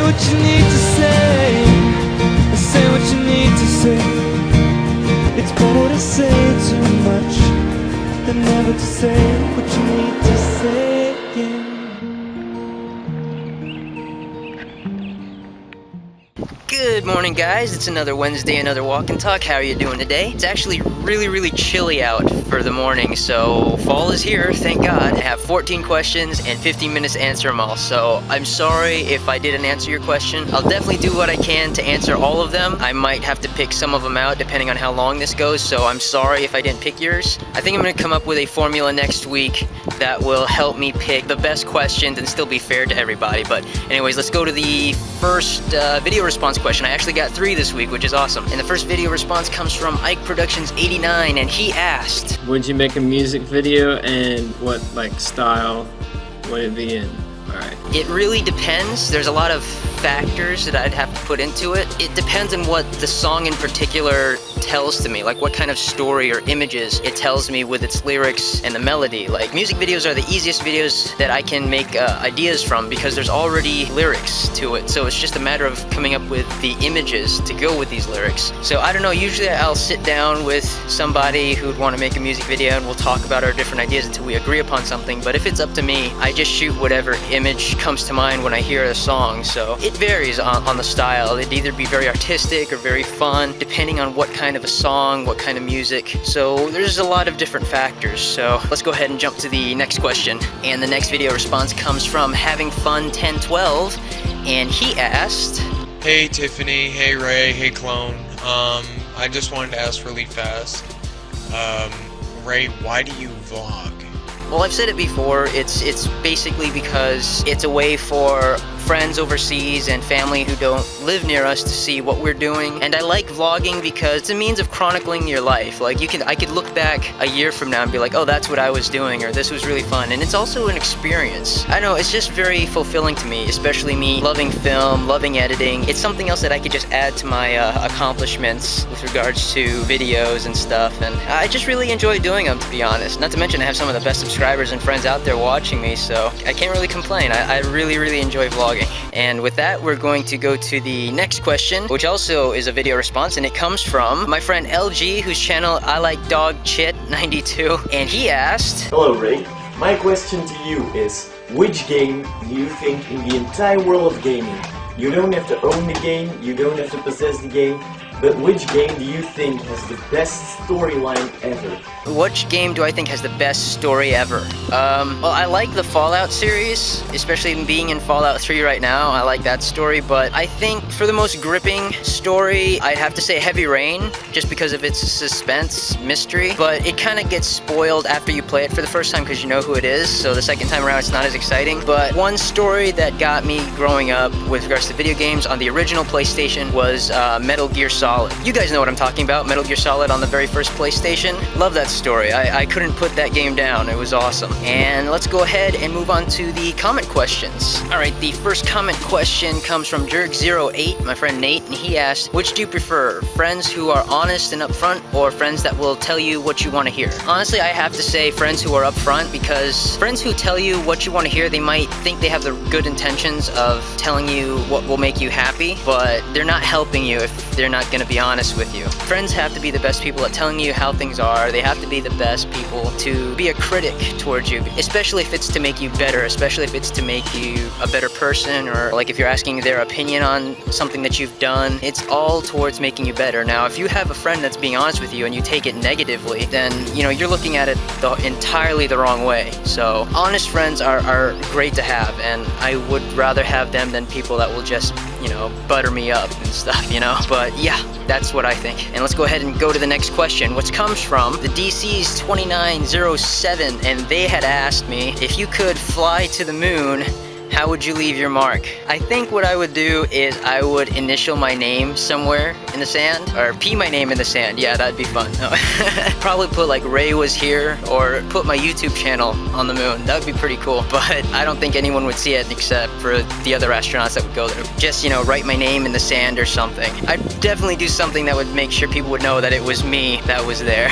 what you need to say. Say what you need to say. It's better to say too much than never to say what you need to say. Yeah. Good morning, guys. It's another Wednesday, another walk and talk. How are you doing today? It's actually really chilly out for the morning, so fall is here, thank God. I have 14 questions and 15 minutes to answer them all, so I'm sorry if I didn't answer your question. I'll definitely do what I can to answer all of them. I might have to pick some of them out depending on how long this goes, so I'm sorry if I didn't pick yours. I think I'm going to come up with a formula next week that will help me pick the best questions and still be fair to everybody. But anyways, let's go to the first video response question. I actually got 3 this week, which is awesome. And the first video response comes from Ike Productions 89, and he asked, would you make a music video, and what style would it be in? Alright. It really depends. There's a lot of factors that I'd have to put into it. It depends on what the song in particular tells to me, like what kind of story or images it tells me with its lyrics and the melody. Like, music videos are the easiest videos that I can make ideas from because there's already lyrics to it. So it's just a matter of coming up with the images to go with these lyrics. So I don't know, usually I'll sit down with somebody who'd want to make a music video and we'll talk about our different ideas until we agree upon something. But if it's up to me, I just shoot whatever image comes to mind when I hear a song. So it varies on the style. It'd either be very artistic or very fun, depending on what kind of a song, what kind of music. So there's a lot of different factors. So let's go ahead and jump to the next question. And the next video response comes from Having Fun 1012, and he asked, hey Tiffany, hey Ray, hey Clone. I just wanted to ask really fast. Ray, why do you vlog? Well, I've said it before, it's basically because it's a way for friends overseas and family who don't live near us to see what we're doing. And I like vlogging because it's a means of chronicling your life. Like, I could look back a year from now and be like, oh, that's what I was doing, or this was really fun. And it's also an experience. I don't know, it's just very fulfilling to me, especially me loving film, loving editing. It's something else that I could just add to my accomplishments with regards to videos and stuff. And I just really enjoy doing them, to be honest. Not to mention I have some of the best subscribers and friends out there watching me, so I can't really complain. I really enjoy vlogging. And with that, we're going to go to the next question, which also is a video response, and it comes from my friend LG, whose channel I Like Dog Chit 92, and he asked, hello Ray, my question to you is, which game do you think in the entire world of gaming, you don't have to own the game, you don't have to possess the game, but which game do you think has the best storyline ever? Which game do I think has the best story ever? Well, I like the Fallout series, especially being in Fallout 3 right now. I like that story, but I think for the most gripping story, I'd have to say Heavy Rain, just because of its suspense, mystery, but it kind of gets spoiled after you play it for the first time because you know who it is, so the second time around it's not as exciting. But one story that got me growing up with regards to video games on the original PlayStation was Metal Gear Solid. You guys know what I'm talking about, Metal Gear Solid on the very first PlayStation. Love that story. I couldn't put that game down. It was awesome. And let's go ahead and move on to the comment questions. Alright, the first comment question comes from Jerg08, my friend Nate, and he asked, which do you prefer? Friends who are honest and upfront, or friends that will tell you what you want to hear? Honestly, I have to say friends who are upfront, because friends who tell you what you want to hear, they might think they have the good intentions of telling you what will make you happy, but they're not helping you if they're not going to be honest with you. Friends have to be the best people at telling you how things are. They have to be the best people to be a critic towards you, especially if it's to make you better, especially if it's to make you a better person, or like if you're asking their opinion on something that you've done. It's all towards making you better. Now, if you have a friend that's being honest with you and you take it negatively, then, you know, you're looking at it entirely the wrong way. So honest friends are great to have, and I would rather have them than people that will just, you know, butter me up and stuff, you know? But yeah, that's what I think. And let's go ahead and go to the next question, which comes from the DC's 2907, and they had asked me, if you could fly to the moon, how would you leave your mark? I think what I would do is I would initial my name somewhere in the sand, or pee my name in the sand. Yeah, that'd be fun. No. Probably put like Ray was here, or put my YouTube channel on the moon. That would be pretty cool, but I don't think anyone would see it except for the other astronauts that would go there. Just, you know, write my name in the sand or something. I'd definitely do something that would make sure people would know that it was me that was there.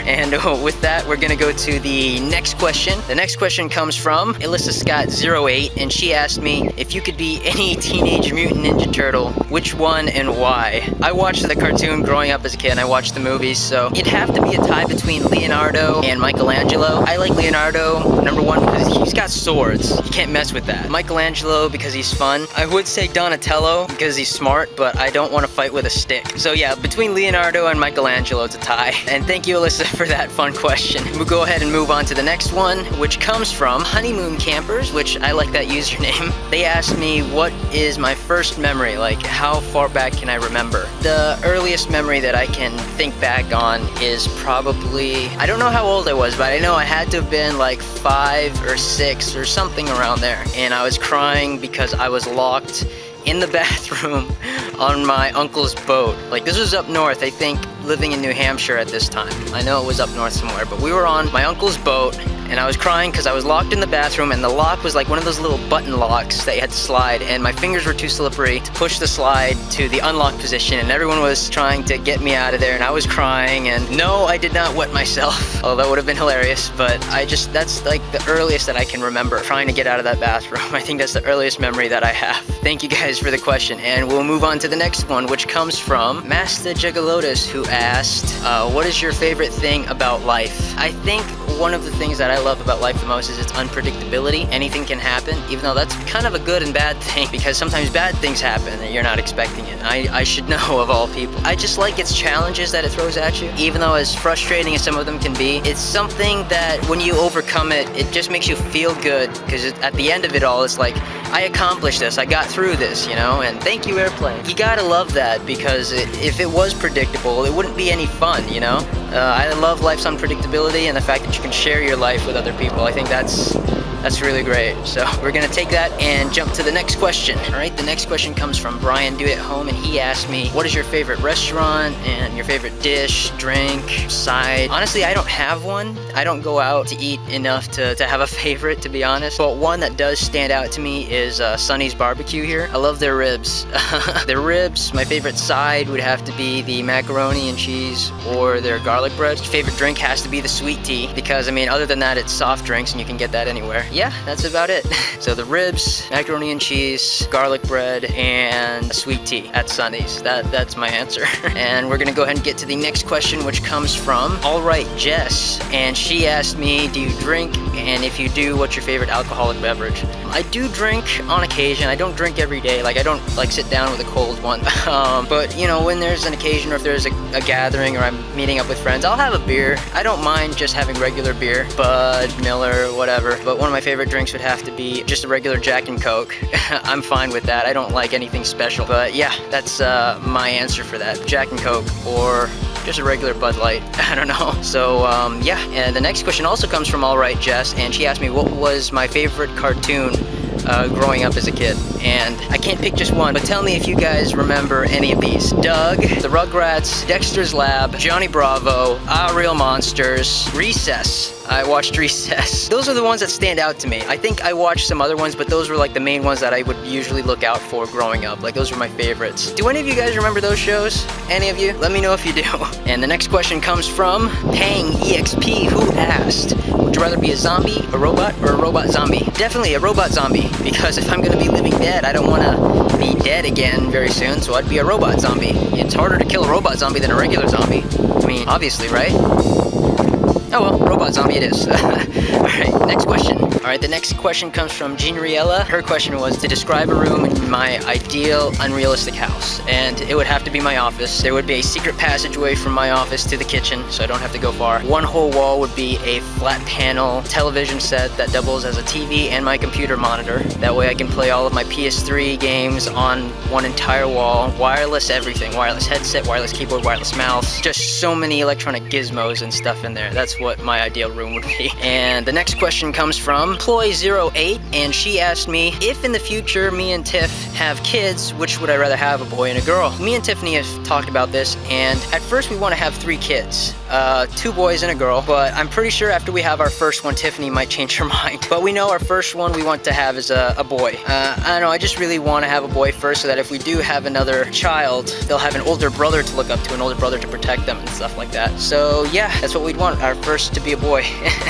And with that, we're gonna go to the next question. The next question comes from Alyssa Scott 08, and she she asked me if you could be any Teenage Mutant Ninja Turtle, which one and why? I watched the cartoon growing up as a kid, and I watched the movies, so it'd have to be a tie between Leonardo and Michelangelo. I like Leonardo, number one, because he's got swords. You can't mess with that. Michelangelo, because he's fun. I would say Donatello, because he's smart, but I don't want to fight with a stick. So yeah, between Leonardo and Michelangelo, it's a tie. And thank you, Alyssa, for that fun question. We'll go ahead and move on to the next one, which comes from Honeymoon Campers, which I like that username. They asked me, what is my first memory? Like, how far back can I remember? The earliest memory that I can think back on is probably, I don't know how old I was, but I know I had to have been like 5 or 6 or something around there. And I was crying because I was locked in the bathroom on my uncle's boat. Like, this was up north, I think, living in New Hampshire at this time. I know it was up north somewhere, but we were on my uncle's boat, and I was crying because I was locked in the bathroom, and the lock was like one of those little button locks that you had to slide, and my fingers were too slippery to push the slide to the unlock position, and everyone was trying to get me out of there, and I was crying, and no, I did not wet myself, although that would have been hilarious, but that's like the earliest that I can remember, trying to get out of that bathroom. I think that's the earliest memory that I have. Thank you guys for the question, and we'll move on to the next one, which comes from Master Jugalotus, who asked, what is your favorite thing about life? I think one of the things that I love about life the most is its unpredictability. Anything can happen, even though that's kind of a good and bad thing, because sometimes bad things happen and you're not expecting it. I should know of all people. I just like its challenges that it throws at you, even though as frustrating as some of them can be. It's something that when you overcome it, it just makes you feel good, because at the end of it all, it's like, I accomplished this, I got through this, you know, and thank you, airplane. You gotta love that, because if it was predictable, it wouldn't be any fun, you know? I love life's unpredictability and the fact that you can share your life with other people. I think that's really great. So we're gonna take that and jump to the next question. All right, the next question comes from Brian Do It Home, and he asked me, what is your favorite restaurant and your favorite dish, drink, side? Honestly, I don't have one. I don't go out to eat enough to have a favorite, to be honest. But one that does stand out to me is Sonny's Barbecue here. I love their ribs. Their ribs, my favorite side would have to be the macaroni and cheese or their garlic bread. My favorite drink has to be the sweet tea, because I mean, other than that, it's soft drinks and you can get that anywhere. Yeah, that's about it. So the ribs, macaroni and cheese, garlic bread, and sweet tea at Sonny's. That's my answer. And we're gonna go ahead and get to the next question, which comes from Alright Jess, and she asked me, do you drink? And if you do, what's your favorite alcoholic beverage? I do drink on occasion. I don't drink every day. Like, I don't like sit down with a cold one. But you know, when there's an occasion, or if there's a gathering, or I'm meeting up with friends, I'll have a beer. I don't mind just having regular beer, Bud, Miller, whatever. But one of my favorite drinks would have to be just a regular Jack and Coke. I'm fine with that. I don't like anything special. But yeah, that's my answer for that. Jack and Coke, or just a regular Bud Light. I don't know. So yeah, and the next question also comes from Alright Jess, and she asked me what was my favorite cartoon growing up as a kid. And I can't pick just one, but tell me if you guys remember any of these. Doug, the Rugrats, Dexter's Lab, Johnny Bravo, Ah Real Monsters, Recess. I watched Recess. Those are the ones that stand out to me. I think I watched some other ones, but those were like the main ones that I would usually look out for growing up. Like, those were my favorites. Do any of you guys remember those shows? Any of you? Let me know if you do. And the next question comes from Pang EXP, who asked, would you rather be a zombie, a robot, or a robot zombie? Definitely a robot zombie, because if I'm gonna be living dead, I don't wanna be dead again very soon, so I'd be a robot zombie. It's harder to kill a robot zombie than a regular zombie. I mean, obviously, right? Oh well, robot zombie it is. Alright, next question. Alright, the next question comes from Jeanriella. Her question was to describe a room in my ideal unrealistic house. And it would have to be my office. There would be a secret passageway from my office to the kitchen, so I don't have to go far. One whole wall would be a flat panel television set that doubles as a TV and my computer monitor. That way I can play all of my PS3 games on one entire wall. Wireless everything. Wireless headset, wireless keyboard, wireless mouse. Just so many electronic gizmos and stuff in there. That's what my ideal room would be. And the next question comes from Ploy08, and she asked me, if in the future me and Tiff have kids, which would I rather have, a boy and a girl? Me and Tiffany have talked about this, and at first we want to have 3 kids. 2 boys and a girl, but I'm pretty sure after we have our first one, Tiffany might change her mind. But we know our first one we want to have is a boy. I don't know, I just really want to have a boy first so that if we do have another child, they'll have an older brother to look up to, an older brother to protect them and stuff like that. So yeah, that's what we'd want, our first to be a boy.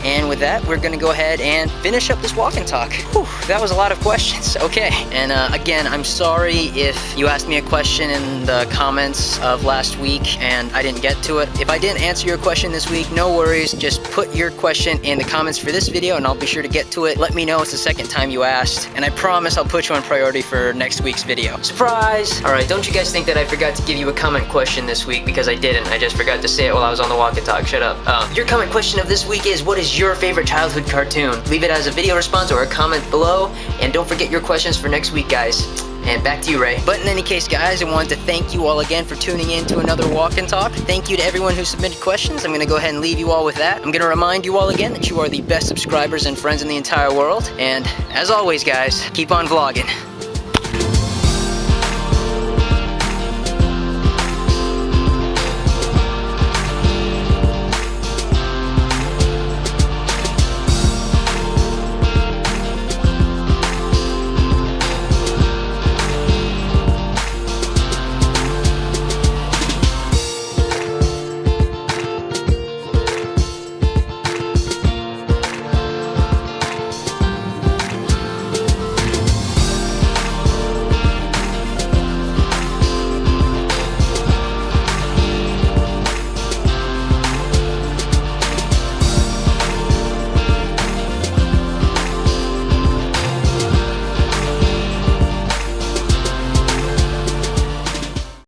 And with that, we're gonna go ahead and finish up this walk and talk. Whew, that was a lot of questions. Okay, and again, I'm sorry if you asked me a question in the comments of last week and I didn't get to it. If I didn't answer your question this week, no worries. Just put your question in the comments for this video and I'll be sure to get to it. Let me know it's the second time you asked, and I promise I'll put you on priority for next week's video. Surprise! Alright, don't you guys think that I forgot to give you a comment question this week, because I didn't. I just forgot to say it while I was on the walk and talk. Shut up. Your comment question of this week is, what is your favorite childhood cartoon? Leave it as a video response or a comment below, and don't forget your questions for next week, guys. And back to you, Ray. But in any case, guys, I wanted to thank you all again for tuning in to another Walk and Talk. Thank you to everyone who submitted questions. I'm going to go ahead and leave you all with that. I'm going to remind you all again that you are the best subscribers and friends in the entire world. And as always, guys, keep on vlogging.